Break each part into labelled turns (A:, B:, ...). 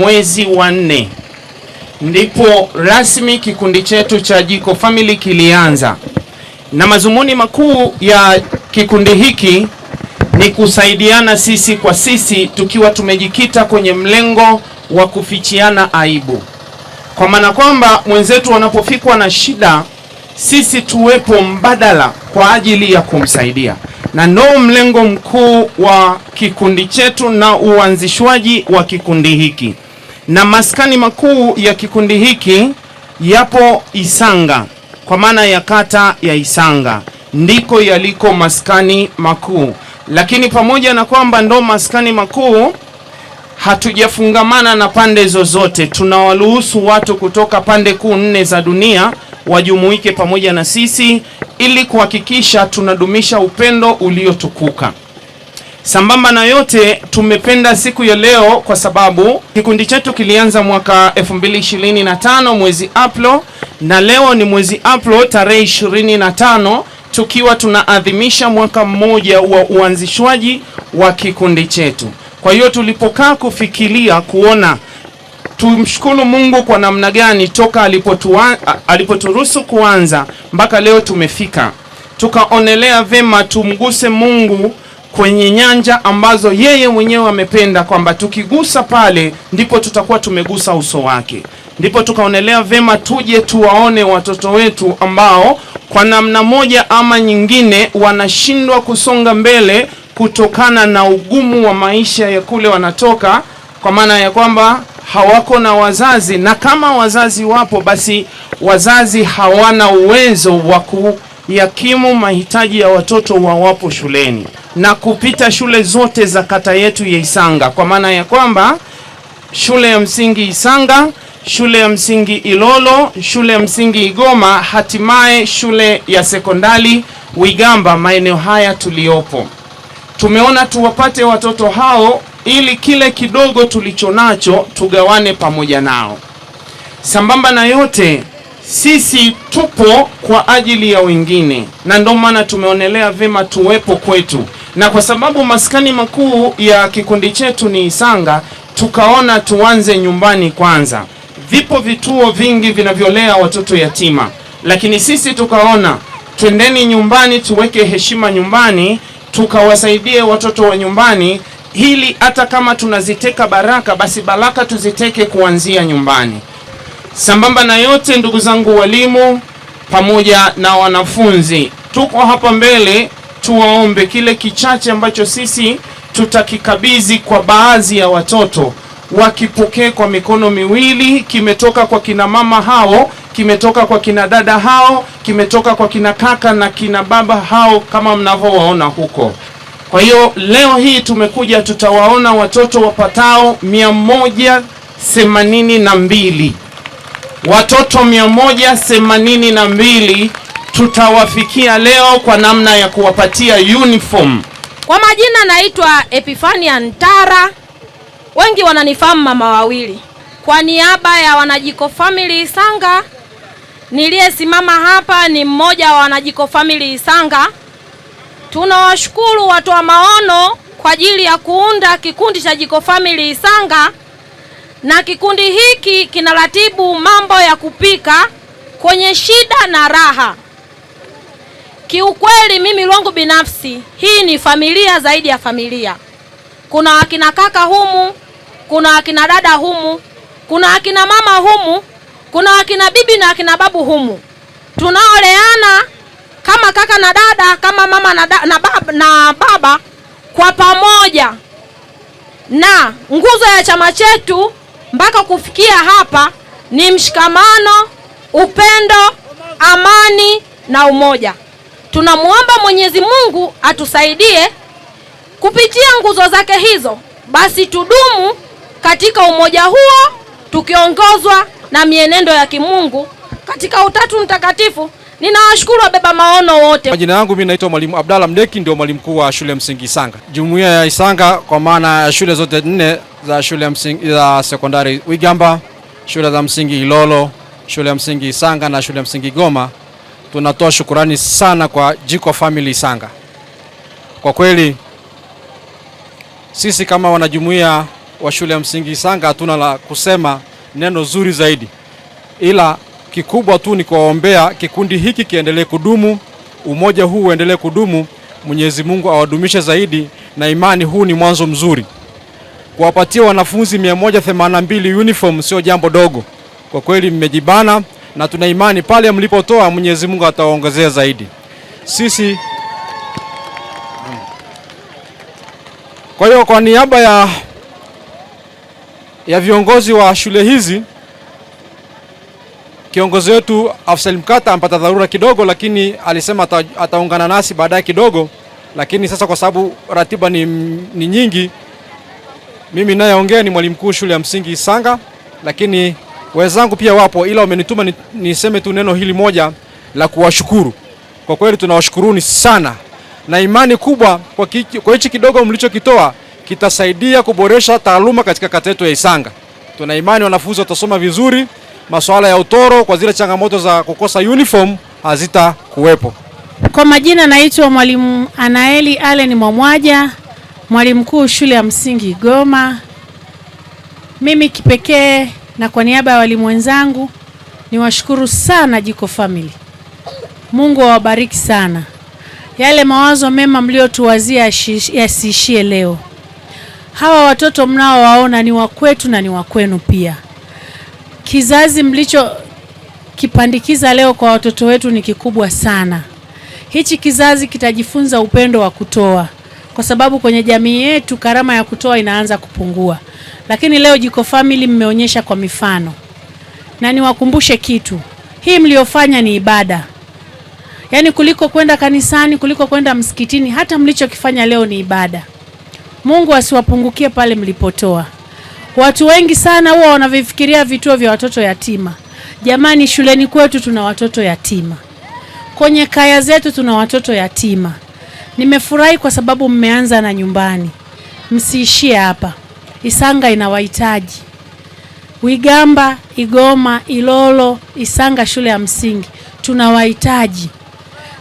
A: mwezi wa 4 ndipo rasmi kikundi chetu cha Jiko Family kilianza, na mazumuni makuu ya kikundi hiki ni kusaidiana sisi kwa sisi, tukiwa tumejikita kwenye mlengo wa kufichiana aibu, kwa maana kwamba mwenzetu wanapofikwa na shida sisi tuwepo mbadala kwa ajili ya kumsaidia, na ndio mlengo mkuu wa kikundi chetu na uanzishwaji wa kikundi hiki. Na maskani makuu ya kikundi hiki yapo Isanga, kwa maana ya kata ya Isanga ndiko yaliko maskani makuu. Lakini pamoja na kwamba ndo maskani makuu, hatujafungamana na pande zozote. Tunawaruhusu watu kutoka pande kuu 4 za dunia wajumuike pamoja na sisi ili kuhakikisha tunadumisha upendo uliotukuka. Sambamba na yote, tumependa siku ya leo kwa sababu kikundi chetu kilianza mwaka 2025 mwezi Aprili, na leo ni mwezi Aprili tarehe 25, tukiwa tunaadhimisha mwaka mmoja wa uanzishwaji wa kikundi chetu. Kwa hiyo tulipokaa kufikiria kuona tumshukuru Mungu kwa namna gani toka alipoturuhusu kuanza mpaka leo tumefika, tukaonelea vema tumguse Mungu kwenye nyanja ambazo yeye mwenyewe amependa kwamba tukigusa pale ndipo tutakuwa tumegusa uso wake. Ndipo tukaonelea vema tuje tuwaone watoto wetu ambao kwa namna moja ama nyingine wanashindwa kusonga mbele kutokana na ugumu wa maisha ya kule wanatoka, kwa maana ya kwamba hawako na wazazi, na kama wazazi wapo basi wazazi hawana uwezo wa kuyakimu mahitaji ya watoto wawapo shuleni na kupita shule zote za kata yetu ya Isanga, kwa maana ya kwamba shule ya msingi Isanga, shule ya msingi Ilolo, shule ya msingi Igoma, hatimaye shule ya sekondari Wigamba. Maeneo haya tuliopo tumeona tuwapate watoto hao ili kile kidogo tulichonacho tugawane pamoja nao. Sambamba na yote, sisi tupo kwa ajili ya wengine, na ndio maana tumeonelea vema tuwepo kwetu, na kwa sababu maskani makuu ya kikundi chetu ni Isanga, tukaona tuanze nyumbani kwanza. Vipo vituo vingi vinavyolea watoto yatima, lakini sisi tukaona twendeni nyumbani, tuweke heshima nyumbani, tukawasaidie watoto wa nyumbani, hili hata kama tunaziteka baraka basi baraka tuziteke kuanzia nyumbani. Sambamba na yote, ndugu zangu walimu pamoja na wanafunzi, tuko hapa mbele tuwaombe kile kichache ambacho sisi tutakikabidhi kwa baadhi ya watoto, wakipokee kwa mikono miwili. Kimetoka kwa kina mama hao, kimetoka kwa kina dada hao, kimetoka kwa kina kaka na kina baba hao kama mnavyowaona huko. Kwa hiyo leo hii tumekuja, tutawaona watoto wapatao 182. Watoto 182 tutawafikia leo kwa namna ya kuwapatia uniform.
B: Kwa majina naitwa Epifania Ntara, wengi wananifahamu mama wawili. Kwa niaba ya wanajiko family Isanga, niliyesimama hapa ni mmoja wa wanajiko family Isanga. Tunawashukuru watu wa maono kwa ajili ya kuunda kikundi cha Jiko Family Isanga, na kikundi hiki kinaratibu mambo ya kupika kwenye shida na raha. Kiukweli mimi wangu binafsi, hii ni familia zaidi ya familia. Kuna wakina kaka humu, kuna wakina dada humu, kuna wakina mama humu, kuna wakina bibi na wakina babu humu. Tunaoleana kama kaka na dada, kama mama na baba kwa pamoja. Na nguzo ya chama chetu mpaka kufikia hapa ni mshikamano, upendo, amani na umoja. Tunamuomba Mwenyezi Mungu atusaidie kupitia nguzo zake hizo, basi tudumu katika umoja huo tukiongozwa na mienendo ya kimungu katika Utatu Mtakatifu. Ninawashukuru wabeba maono wote.
C: Majina yangu mimi naitwa Mwalimu Abdalla Mdeki, ndio mwalimu mkuu wa shule ya msingi Isanga. Jumuiya ya Isanga kwa maana ya shule zote 4 za shule ya msingi za sekondari Wigamba, shule za msingi Ilolo, shule ya msingi Isanga na shule ya msingi Goma, tunatoa shukurani sana kwa Jiko Family Isanga. Kwa kweli sisi kama wanajumuiya wa shule ya msingi Isanga hatuna la kusema neno zuri zaidi, ila kikubwa tu ni kuwaombea kikundi hiki kiendelee kudumu, umoja huu uendelee kudumu. Mwenyezi Mungu awadumishe zaidi, na imani huu ni mwanzo mzuri. Kuwapatia wanafunzi 182 uniform sio jambo dogo. Kwa kweli mmejibana, na tuna imani pale mlipotoa Mwenyezi Mungu atawaongezea zaidi. Sisi kwa hiyo kwa niaba ya viongozi wa shule hizi, kiongozi wetu Afsal Mkata ampata dharura kidogo, lakini alisema ataungana nasi baadaye kidogo. Lakini sasa kwa sababu ratiba ni nyingi, mimi nayeongea ni mwalimu mkuu shule ya msingi Isanga, lakini wenzangu pia wapo, ila wamenituma niseme tu neno hili moja la kuwashukuru. Kwa kweli tunawashukuruni sana, na imani kubwa kwa hichi kidogo mlichokitoa kitasaidia kuboresha taaluma katika kata yetu ya Isanga. Tuna imani wanafunzi watasoma vizuri, masuala ya utoro kwa zile changamoto za kukosa uniform hazitakuwepo.
D: Kwa majina naitwa Mwalimu Anaeli Allen Mwamwaja, mwalimu mkuu shule ya msingi Igoma. Mimi kipekee na kwa niaba ya walimu wenzangu niwashukuru sana Jiko Family. Mungu awabariki sana. Yale mawazo mema mliotuwazia yasiishie leo. Hawa watoto mnaowaona ni wa kwetu na ni wa kwenu pia. Kizazi mlicho kipandikiza leo kwa watoto wetu ni kikubwa sana. Hichi kizazi kitajifunza upendo wa kutoa, kwa sababu kwenye jamii yetu karama ya kutoa inaanza kupungua. Lakini leo Jiko Family mmeonyesha kwa mifano. Na niwakumbushe kitu, hii mliofanya ni ibada. Yaani kuliko kwenda kanisani, kuliko kwenda msikitini, hata mlichokifanya leo ni ibada. Mungu asiwapungukie pale mlipotoa. Watu wengi sana huwa wanavifikiria vituo vya watoto yatima. Jamani, shuleni kwetu tuna watoto yatima. Kwenye kaya zetu tuna watoto yatima. Nimefurahi kwa sababu mmeanza na nyumbani. Msiishie hapa. Isanga inawahitaji. Wigamba, Igoma, Ilolo, Isanga shule ya msingi tunawahitaji.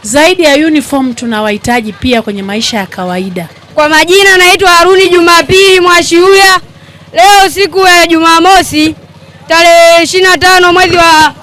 D: Zaidi ya uniform tunawahitaji pia kwenye maisha ya kawaida.
E: Kwa majina naitwa Haruni Jumapili Mwashiuya. Leo siku ya Jumamosi tarehe 25 mwezi wa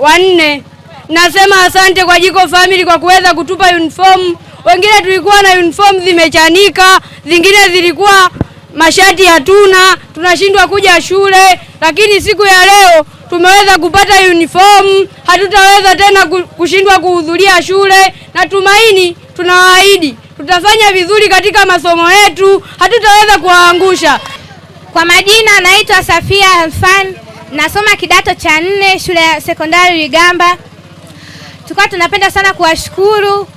E: 4. Nasema asante kwa Jiko Family kwa kuweza kutupa uniform. Wengine tulikuwa na uniform zimechanika, zingine zilikuwa mashati hatuna, tunashindwa kuja shule, lakini siku ya leo tumeweza kupata uniform, hatutaweza tena kushindwa kuhudhuria shule, na tumaini tunawaahidi tutafanya vizuri katika masomo yetu, hatutaweza kuwaangusha.
F: Kwa majina naitwa Safia Alfan, nasoma kidato cha 4 shule ya sekondari Wigamba. Tukao tunapenda sana kuwashukuru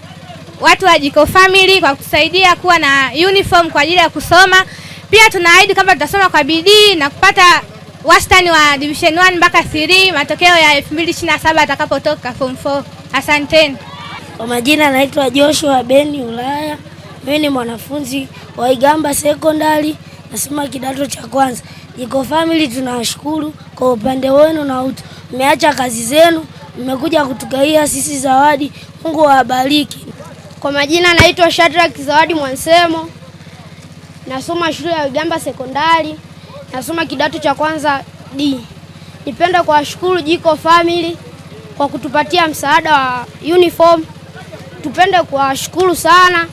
F: watu wa Jiko Family kwa kutusaidia kuwa na uniform kwa ajili ya kusoma. Pia tunaahidi kama tutasoma kwa bidii na kupata wastani wa division 1 mpaka 3 matokeo ya 2027 atakapotoka form 4. Asanteni.
G: Kwa majina naitwa Joshua Beni Ulaya. Mimi ni mwanafunzi wa Igamba Secondary, nasoma kidato cha 1. Jiko Family tunawashukuru kwa upande wenu na utu. Mmeacha kazi zenu, mmekuja kutugaia sisi zawadi. Mungu awabariki.
E: Kwa majina naitwa Shadrack Zawadi Mwansemo. Nasoma shule ya Igamba Secondary, nasoma kidato cha 1 D. Nipenda kuwashukuru Jiko Family kwa kutupatia msaada wa uniform. Tupende kuwashukuru sana.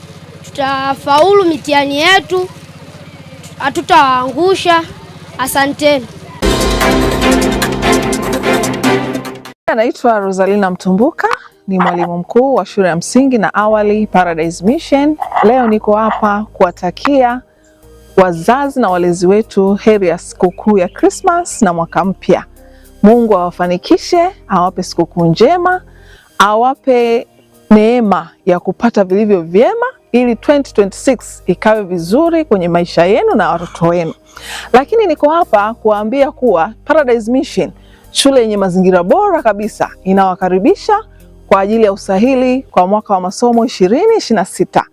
E: Tutafaulu mitihani yetu, hatutawaangusha. Asanteni.
H: Naitwa Rosalina Mtumbuka, ni mwalimu mkuu wa shule ya msingi na awali Paradise Mission. Leo niko hapa kuwatakia wazazi na walezi wetu heri ya sikukuu ya Christmas na mwaka mpya. Mungu awafanikishe, awape sikukuu njema, awape neema ya kupata vilivyo vyema ili 2026 ikawe vizuri kwenye maisha yenu na watoto wenu. Lakini niko hapa kuwaambia kuwa Paradise Mission, shule yenye mazingira bora kabisa, inawakaribisha kwa ajili ya usahili kwa mwaka wa masomo 2026.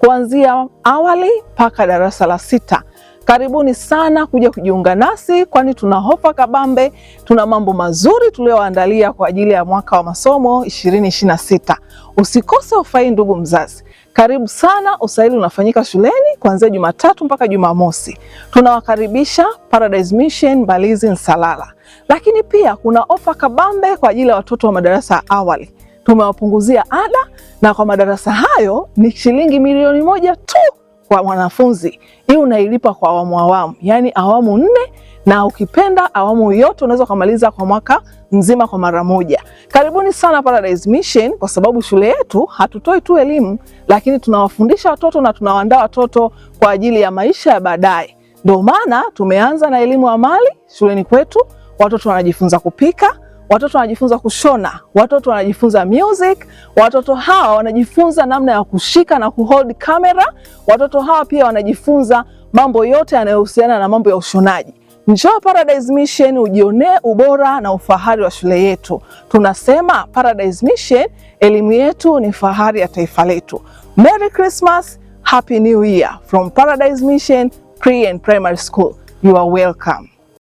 H: kuanzia awali mpaka darasa la 6. Karibuni sana kuja kujiunga nasi, kwani tuna ofa kabambe, tuna mambo mazuri tuliyoandalia kwa ajili ya mwaka wa masomo 2026. Usikose ofa hii ndugu mzazi. Karibu sana, usaili unafanyika shuleni kuanzia Jumatatu mpaka Jumamosi. Tunawakaribisha Paradise Mission Mbalizi Nsalala. Lakini pia kuna ofa kabambe kwa ajili ya watoto wa madarasa ya awali. Tumewapunguzia ada na kwa madarasa hayo ni shilingi milioni 1 tu kwa mwanafunzi. Hii unailipa kwa awamu, yani awamu 4, na ukipenda awamu yote unaweza kumaliza kwa mwaka mzima kwa mara moja. Karibuni sana Paradise Mission, kwa sababu shule yetu hatutoi tu elimu, lakini tunawafundisha watoto na tunawaandaa watoto kwa ajili ya maisha ya baadaye. Ndio maana tumeanza na elimu amali shuleni kwetu. Watoto wanajifunza kupika, watoto wanajifunza kushona, watoto wanajifunza music, watoto hawa wanajifunza namna ya kushika na kuhold kamera, watoto hawa pia wanajifunza mambo yote yanayohusiana na mambo ya ushonaji. Njoo Paradise Mission ujionee ubora na ufahari wa shule yetu. Tunasema Paradise Mission, elimu yetu ni fahari ya taifa letu. Merry Christmas, Happy New Year from Paradise Mission Pre and Primary School. You are welcome.